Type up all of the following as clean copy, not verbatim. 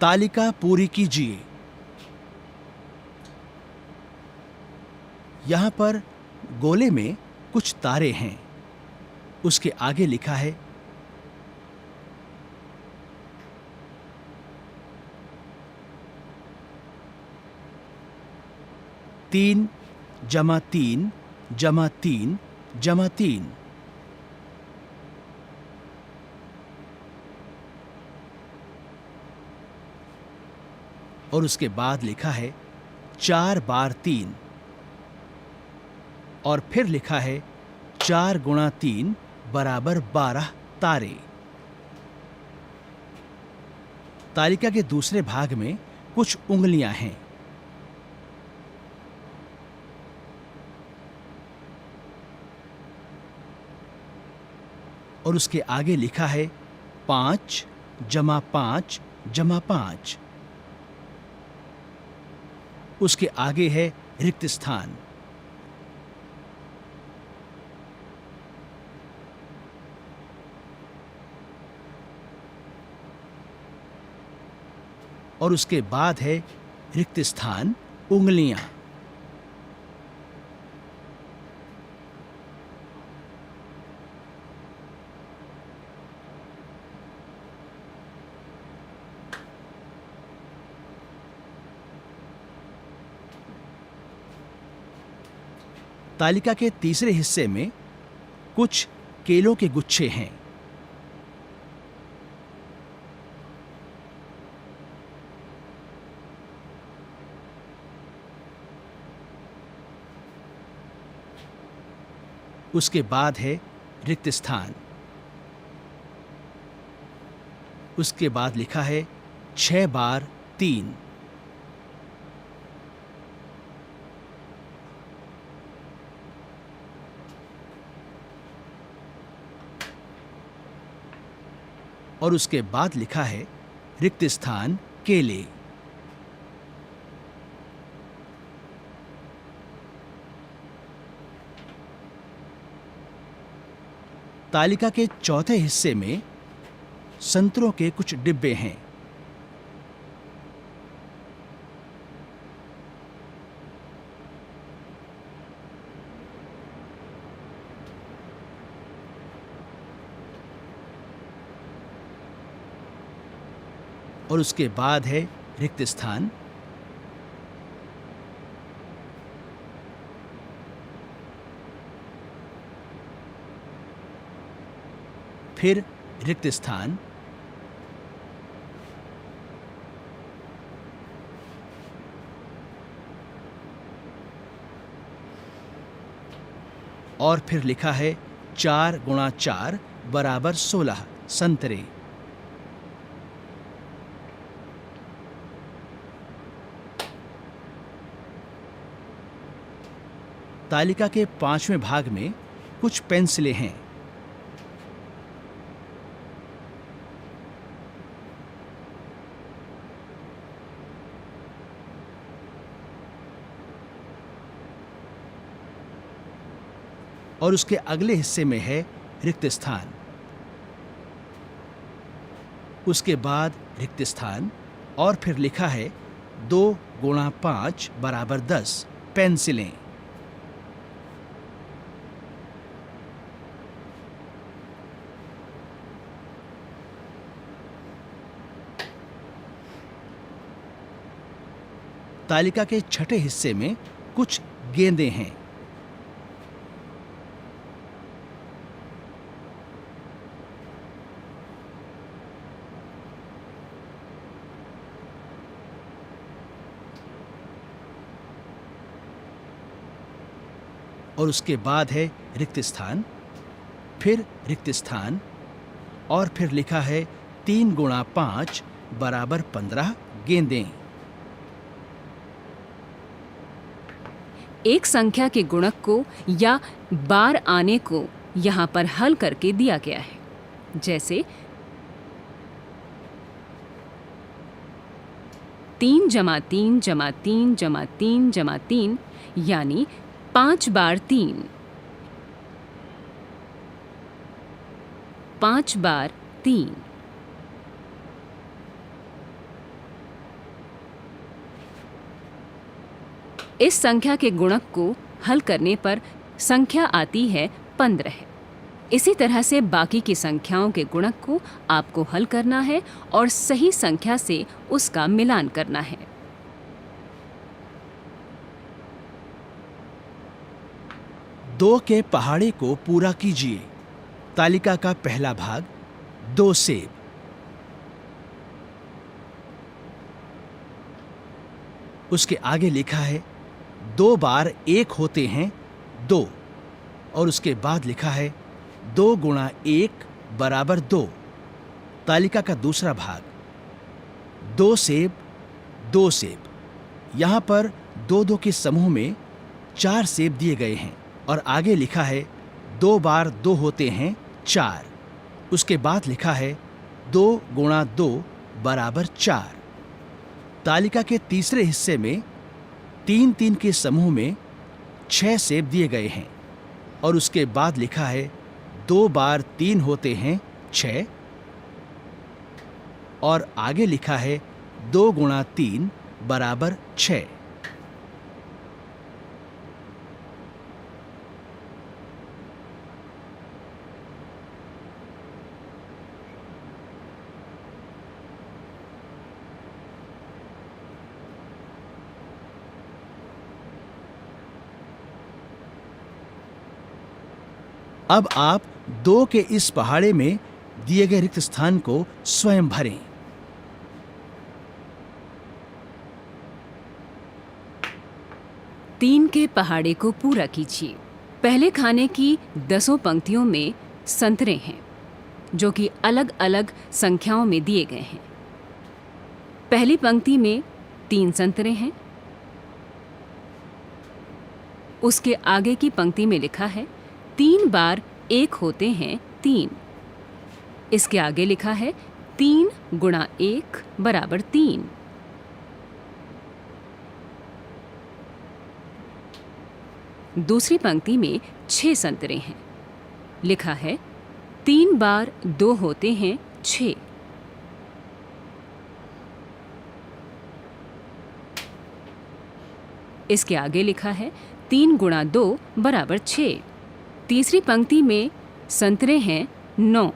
तालिका पूरी कीजिए। यहां पर गोले में कुछ तारे हैं। उसके आगे लिखा है 3 जमा 3 जमा 3 जमा 3। और उसके बाद लिखा है 4 बार 3। और फिर लिखा है 4 गुणा 3 बराबर 12 तारे। तालिका के दूसरे भाग में कुछ उंगलियां हैं। और उसके आगे लिखा है 5 जमा 5 जमा 5। उसके आगे है रिक्त स्थान। और उसके बाद है रिक्त स्थान उंगलियां। तालिका के तीसरे हिस्से में कुछ केलों के गुच्छे हैं। उसके बाद है रिक्त स्थान। उसके बाद लिखा है 6 बार 3। और उसके बाद लिखा है रिक्त स्थान केले। तालिका के चौथे हिस्से में संतरों के कुछ डिब्बे हैं। और उसके बाद है रिक्त स्थान। फिर रिक्त स्थान। और फिर लिखा है 4 गुणा 4 बराबर 16 संतरे। तालिका के 5वें भाग में कुछ पेंसिलें हैं। और उसके अगले हिस्से में है रिक्त स्थान। उसके बाद रिक्त स्थान। और फिर लिखा है 2 गुणा 5 बराबर 10 पेंसिलें। तालिका के छठे हिस्से में कुछ गेंदें हैं। और उसके बाद है रिक्त स्थान। फिर रिक्त स्थान। और फिर लिखा है 3 गुणा 5 बराबर 15 गेंदें। एक संख्या के गुणक को या बार आने को यहाँ पर हल करके दिया गया है। जैसे 3 जमा 3 जमा 3 जमा 3 जमा 3 यानी 5 बार 3। 5 बार 3। इस संख्या के गुणक को हल करने पर संख्या आती है 15। इसी तरह से बाकी की संख्याओं के गुणक को आपको हल करना है और सही संख्या से उसका मिलान करना है। दो के पहाड़े को पूरा कीजिए। तालिका का पहला भाग 2 सेब। उसके आगे लिखा है 2 बार 1 होते हैं 2, और उसके बाद लिखा है 2 गुणा 1 बराबर 2। तालिका का दूसरा भाग 2 सेब 2 सेब। यहाँ पर 2-2 के समूह में 4 सेब दिए गए हैं और आगे लिखा है 2 बार 2 होते हैं 4। उसके बाद लिखा है 2 गुणा 2 बराबर 4। तालिका के तीसरे हिस्से में 3-3 के समूह में 6 सेब दिए गए हैं और उसके बाद लिखा है 2 बार 3 होते हैं 6, और आगे लिखा है 2 गुणा 3 बराबर 6। अब आप 2 के इस पहाड़े में दिए गए रिक्त स्थान को स्वयं भरें। तीन के पहाड़े को पूरा कीजिए। पहले खाने की 10 पंक्तियों में संतरे हैं, जो कि अलग अलग संख्याओं में दिए गए हैं। पहली पंक्ति में 3 संतरे हैं। उसके आगे की पंक्ति में लिखा है 3 बार 1 होते हैं 3। इसके आगे लिखा है 3 गुणा 1 बराबर 3। दूसरी पंक्ति में 6 संतरे हैं। लिखा है 3 बार 2 होते हैं 6। इसके आगे लिखा है 3 गुणा 2 बराबर 6। तीसरी पंक्ति में संतरे हैं 9।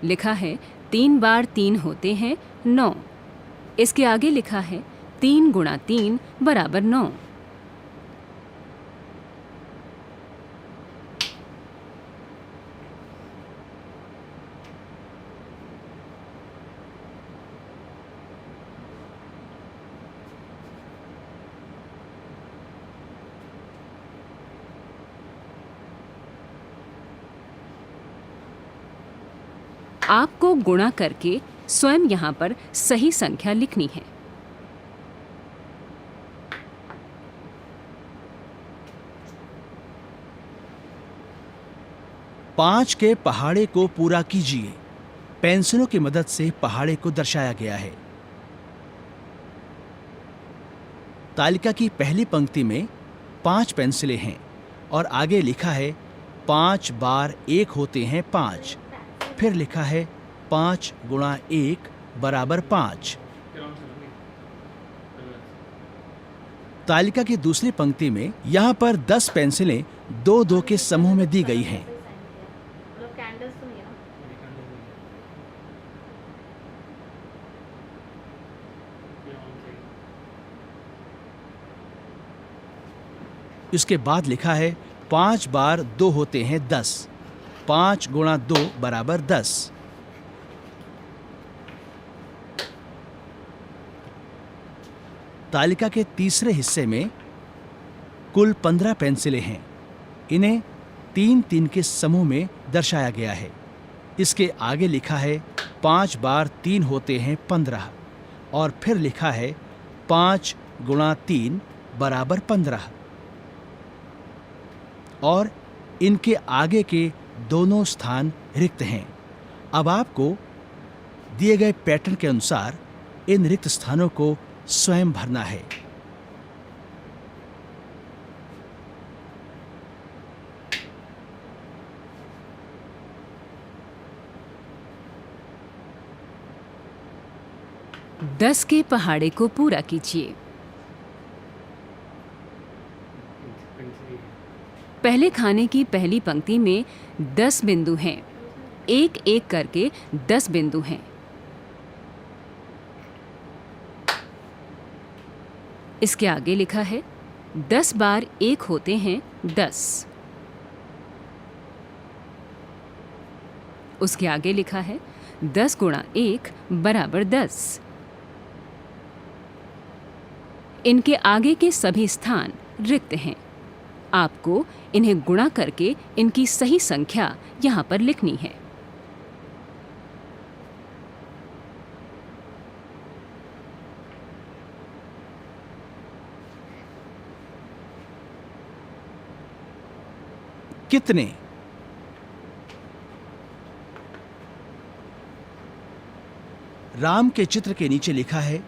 लिखा है 3 बार 3 होते हैं 9। इसके आगे लिखा है 3 गुणा 3 बराबर 9। आपको गुणा करके स्वयं यहाँ पर सही संख्या लिखनी है। पांच के पहाड़े को पूरा कीजिए। पेंसिलों की मदद से पहाड़े को दर्शाया गया है। तालिका की पहली पंक्ति में 5 पेंसिलें हैं और आगे लिखा है 5 बार 1 होते हैं 5। फिर लिखा है 5 गुणा 1 बराबर 5। तालिका की दूसरी पंक्ति में यहाँ पर 10 पेंसिलें 2-2 के समूह में दी गई हैं। इसके बाद लिखा है 5 बार 2 होते हैं 10। 5 गुणा 2 बराबर 10। तालिका के तीसरे हिस्से में कुल 15 पेंसिलें हैं। इन्हें 3-3 के समूह में दर्शाया गया है। इसके आगे लिखा है 5 बार 3 होते हैं 15, और फिर लिखा है 5 गुणा 3 बराबर 15, और इनके आगे के दोनों स्थान रिक्त हैं। अब आपको दिए गए पैटर्न के अनुसार इन रिक्त स्थानों को स्वयं भरना है। दस के पहाड़े को पूरा कीजिए। पहले खाने की पहली पंक्ति में 10 बिंदु हैं। एक एक करके 10 बिंदु हैं। इसके आगे लिखा है 10 बार 1 होते हैं 10। उसके आगे लिखा है 10 गुणा 1 बराबर 10। इनके आगे के सभी स्थान रिक्त हैं। आपको इन्हें गुणा करके इनकी सही संख्या यहाँ पर लिखनी है। कितने? राम के चित्र के नीचे लिखा है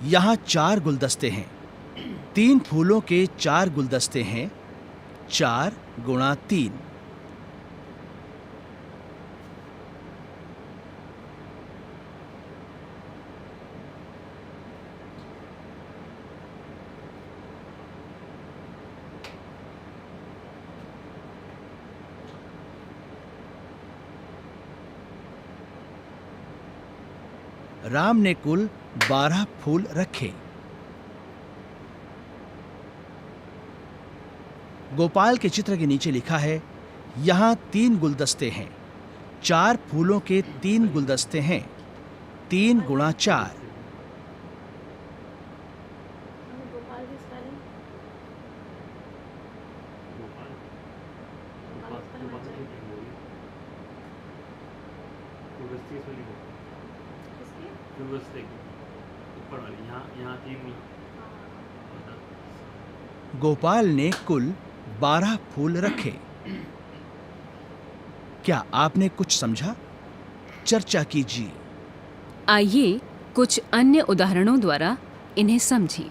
यहाँ 4 गुलदस्ते हैं। 3 फूलों के 4 गुलदस्ते हैं। 4 गुणा 3। राम ने कुल 12 फूल रखे। गोपाल के चित्र के नीचे लिखा है यहाँ 3 गुलदस्ते हैं। 4 फूलों के 3 गुलदस्ते हैं। 3 गुणा 4। गोपाल ने कुल 12 फूल रखे। क्या आपने कुछ समझा? चर्चा कीजिए। आइए कुछ अन्य उदाहरणों द्वारा इन्हें समझें।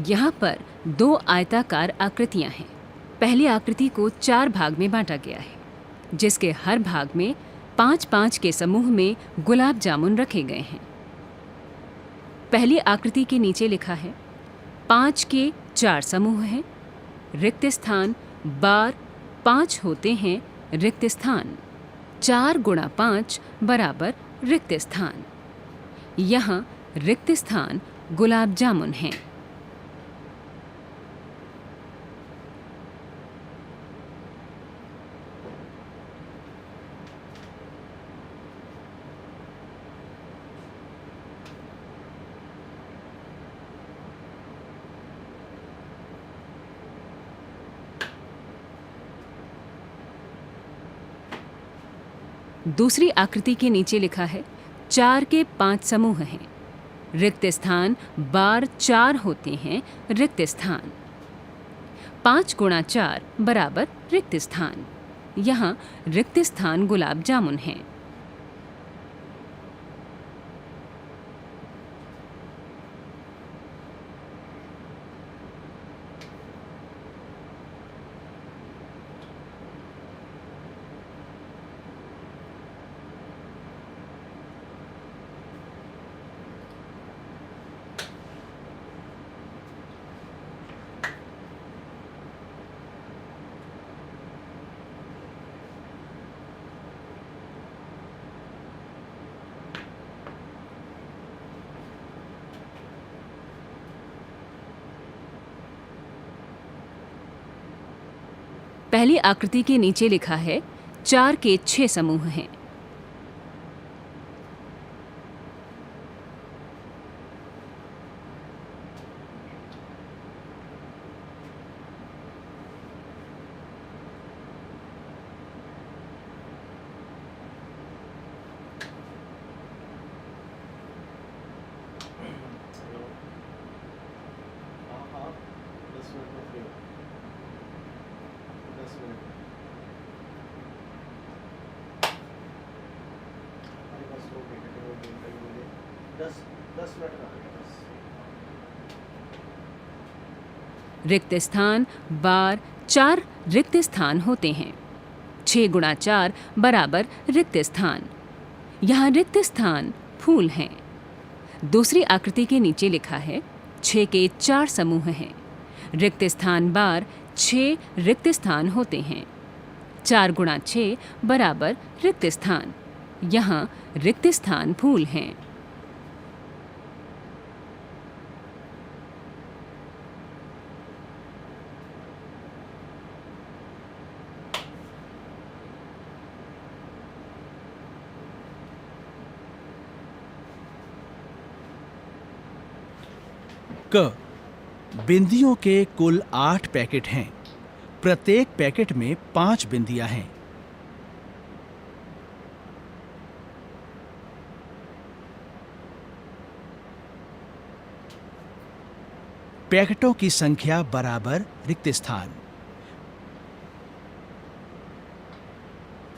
यहाँ पर 2 आयताकार आकृतियाँ हैं। पहली आकृति को 4 भाग में बांटा गया है, जिसके हर भाग में 5-5 के समूह में गुलाब जामुन रखे गए हैं। पहली आकृति के नीचे लिखा है 5 के 4 समूह हैं। रिक्त स्थान बार 5 होते हैं रिक्त स्थान। 4 गुणा 5 बराबर रिक्त स्थान। यहाँ रिक्त स्थान गुलाब जामुन हैं। दूसरी आकृति के नीचे लिखा है 4 के 5 समूह हैं। रिक्त स्थान बार 4 होते हैं रिक्त स्थान। 5 गुणा 4 बराबर रिक्त स्थान। यहाँ रिक्त स्थान गुलाब जामुन हैं। पहली आकृति के नीचे लिखा है 4 के 6 समूह हैं। रिक्त स्थान बार 4 रिक्त स्थान होते हैं। 6 गुणा 4 बराबर रिक्त स्थान। यहाँ रिक्त स्थान फूल हैं। दूसरी आकृति के नीचे लिखा है 6 के 4 समूह हैं। रिक्त स्थान बार 6 रिक्त स्थान होते हैं। 4 गुणा 6 बराबर रिक्त स्थान। यहाँ रिक्त स्थान फूल हैं। क बिंदियों के कुल 8 पैकेट हैं। प्रत्येक पैकेट में 5 बिंदियां हैं। पैकेटों की संख्या बराबर रिक्त स्थान।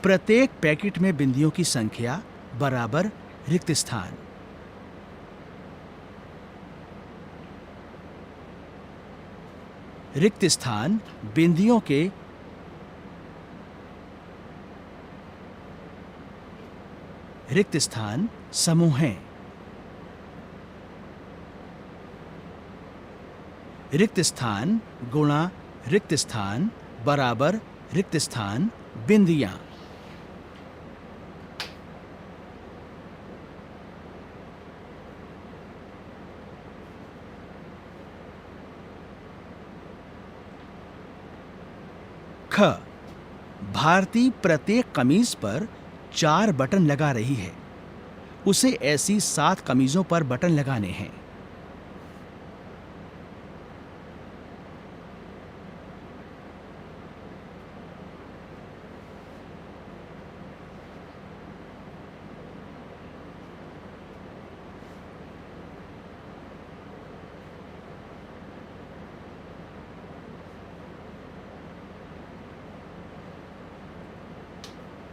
प्रत्येक पैकेट में बिंदियों की संख्या बराबर रिक्त स्थान। रिक्त स्थान बिंदियों के रिक्त स्थान समूह हैं। रिक्त स्थान गुणा रिक्त स्थान बराबर रिक्त स्थान बिंदियां। ख भारती प्रत्येक कमीज पर 4 बटन लगा रही है। उसे ऐसी 7 कमीजों पर बटन लगाने हैं।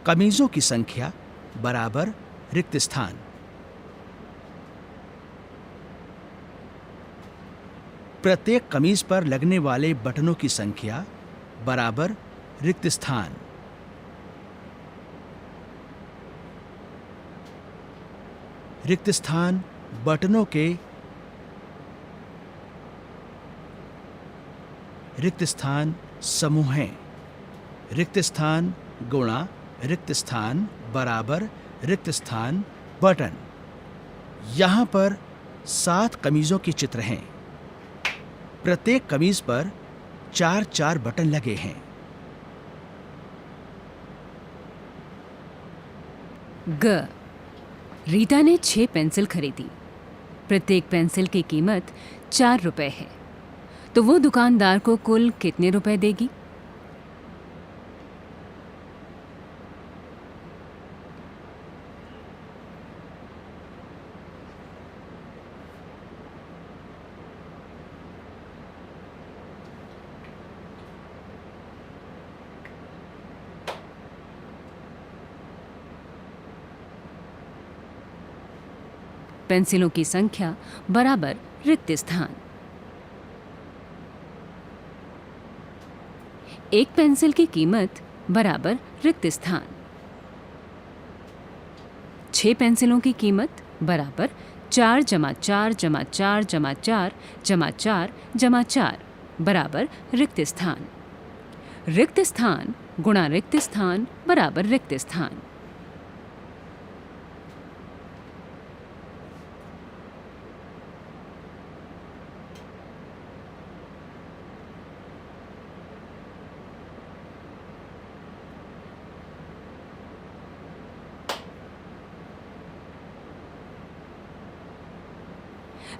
कमीजों की संख्या बराबर रिक्त स्थान। प्रत्येक कमीज पर लगने वाले बटनों की संख्या बराबर रिक्त स्थान। रिक्त स्थान बटनों के रिक्त स्थान समूह हैं। रिक्त स्थान गुणा रिक्त स्थान बराबर रिक्त स्थान बटन। यहाँ पर 7 कमीजों के चित्र हैं। प्रत्येक कमीज पर 4-4 बटन लगे हैं। ग रीता ने 6 पेंसिल खरीदी। प्रत्येक पेंसिल की कीमत 4 रुपए है। तो वो दुकानदार को कुल कितने रुपए देगी? पेंसिलों की संख्या बराबर रिक्त स्थान। एक पेंसिल की कीमत बराबर रिक्त स्थान। 6 पेंसिलों की कीमत बराबर 4 जमा 4 जमा 4 जमा 4 जमा 4 जमा 4 बराबर रिक्त स्थान। रिक्त स्थान गुणा रिक्त स्थान बराबर रिक्त स्थान।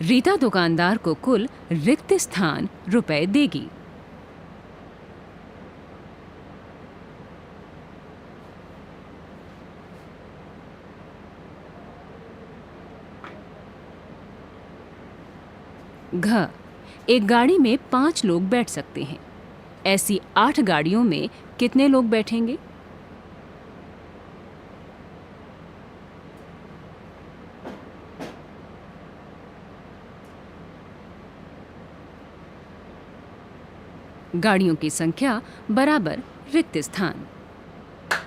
रीता दुकानदार को कुल रिक्त स्थान रुपए देगी। घ एक गाड़ी में 5 लोग बैठ सकते हैं। ऐसी 8 गाड़ियों में कितने लोग बैठेंगे? गाड़ियों की संख्या बराबर रिक्त स्थान।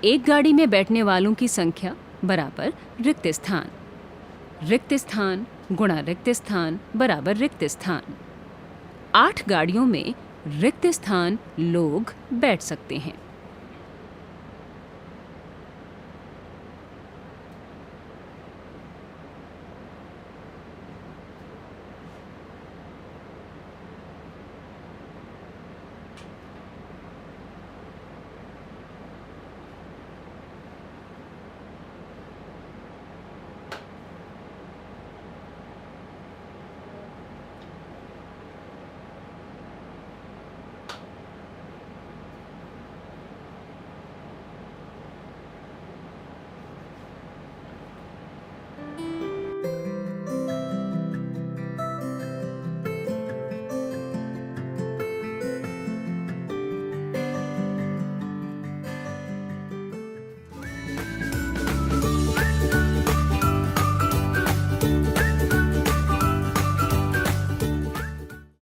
एक गाड़ी में बैठने वालों की संख्या बराबर रिक्त स्थान। रिक्त स्थान गुणा रिक्त स्थान बराबर रिक्त स्थान। 8 गाड़ियों में रिक्त स्थान लोग बैठ सकते हैं।